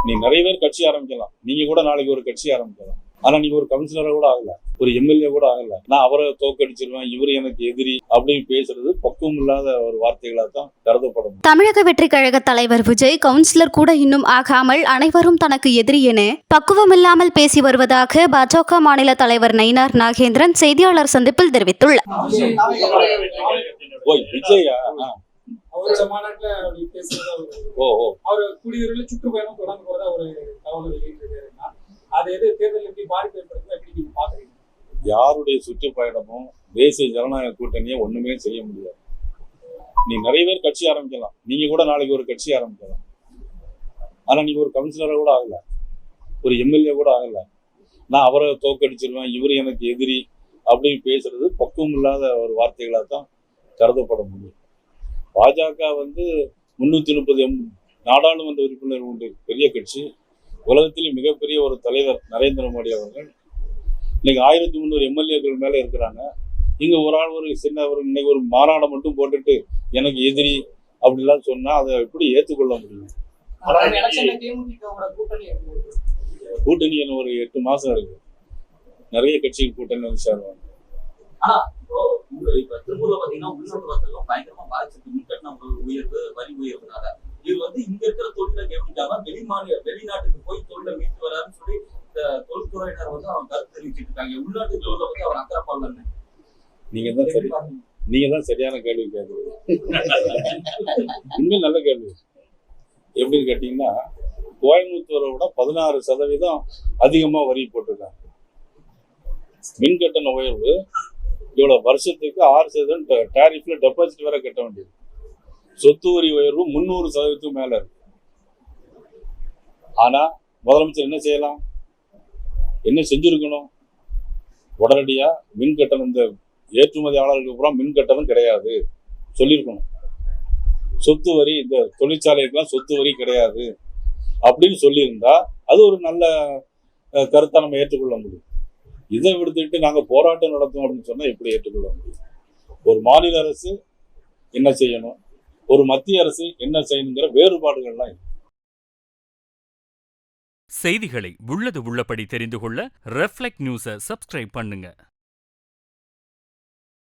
நீ நிறைய பேர் கட்சி ஆரம்பிக்கலாம். நீங்க கூட நாளைக்கு ஒரு கட்சி ஆரம்பிக்கலாம். ஆனா நீங்க ஒரு கவுன்சிலரா கூட ஆகல, ஒரு எம்எல்ஏ கூட ஆகல. நான் அவரை தோக்கடிச்சிருவேன், இவரு எனக்கு எதிரி அப்படின்னு பேசுறது பக்குவம் இல்லாத ஒரு வார்த்தைகளா தான் கருதப்படும். தமிழக வெற்றி கழக தலைவர் விஜய் கவுன்சிலர் கூட இன்னும் ஆகாமல் அனைவரும் தனக்கு எதிரி என பக்குவமில்லாமல் பேசி வருவதாக பாஜக மாநில தலைவர் நயினார் நாகேந்திரன் செய்தியாளர் சந்திப்பில் தெரிவித்துள்ளார். விஜயா யாருடைய சுற்றுப்பயணமும் தேசிய ஜனநாயக கூட்டணியை ஒண்ணுமே செய்ய முடியாது. நீ நிறைய பேர் கட்சி ஆரம்பிக்கலாம். நீங்க கூட நாளைக்கு ஒரு கட்சி ஆரம்பிக்கலாம். ஆனா நீங்க ஒரு கவுன்சிலரா கூட ஆகல, ஒரு எம்எல்ஏ கூட ஆகல. நான் அவரை தோக்கடிச்சிருவேன், இவரு எனக்கு எதிரி அப்படின்னு பேசுறது பக்குவம் இல்லாத ஒரு வார்த்தைகளா தான் கருதப்பட முடியும். பாஜக 330 நாடாளுமன்ற உறுப்பினர் உண்டு, பெரிய கட்சி. உலகத்திலே மிகப்பெரிய ஒரு தலைவர் நரேந்திர மோடி அவர்கள் இன்னைக்கு 1300 எம்எல்ஏக்கள் மேல இருக்கிறாங்க. இங்க ஒரு ஆள் ஒரு சின்ன இன்னைக்கு ஒரு மாநாடம் மட்டும் போட்டுட்டு எனக்கு எதிரி அப்படிலாம் சொன்னா அதை எப்படி ஏற்றுக்கொள்ள முடியும்? கூட்டணி ஒரு 8 மாசம் இருக்கு. நிறைய கட்சிகள் கூட்டணி சேருவாங்க. இங்க இருக்கிற தொழிலை கவனிக்காம வெளிநாட்டுக்கு போய் தொழிலை மீட்டு வரான்னு சொல்லி தொழில்துறையினர் அவன் கருத்து தெரிவிச்சிட்டு இருக்காங்க. உள்நாட்டு தொழில அவர் அக்கறை பண்ணல. நீங்க தான் சரியான கேள்வி கேட்குறீங்க. உண்மையில் நல்ல கேள்வி. எப்படின்னு கேட்டீங்கன்னா, கோயம்புத்தூரை விட 16% அதிகமா வரி போட்டிருக்காங்க. மின் கட்டண உயர்வு இவ்வளவு வருஷத்துக்கு 6% டாரிஃப்ல டெபாசிட் வேற கட்ட வேண்டியது. சொத்து வரி உயர்வு 300% மேல இருக்கு. ஆனா முதலமைச்சர் என்ன செய்யலாம், என்ன செஞ்சிருக்கணும்? உடனடியா மின் கட்டணம், இந்த ஏற்றுமதியாளர்களுக்கு பூரா மின் கட்டணம் கிடையாது சொல்லியிருக்கணும். சொத்து வரி, இந்த தொழிற்சாலைக்கெல்லாம் சொத்து வரி கிடையாது அப்படின்னு சொல்லியிருந்தா அது ஒரு நல்ல கருத்தை நம்ம ஏற்றுக்கொள்ள முடியும். இதை விடுத்துட்டு நாங்க போராட்டம் நடத்தும் அப்படின்னு சொன்னா எப்படி ஏற்றுக்கொள்ள முடியும்? ஒரு மாநில அரசு என்ன செய்யணும், ஒரு மத்திய அரசு என்ன செய்யணுங்கிற வேறுபாடுகள்லாம் இருக்கு. செய்திகளை உள்ளது உள்ளபடி தெரிந்து கொள்ள ரெஃப்ளெக்ட் நியூஸை சப்ஸ்கிரைப் பண்ணுங்க.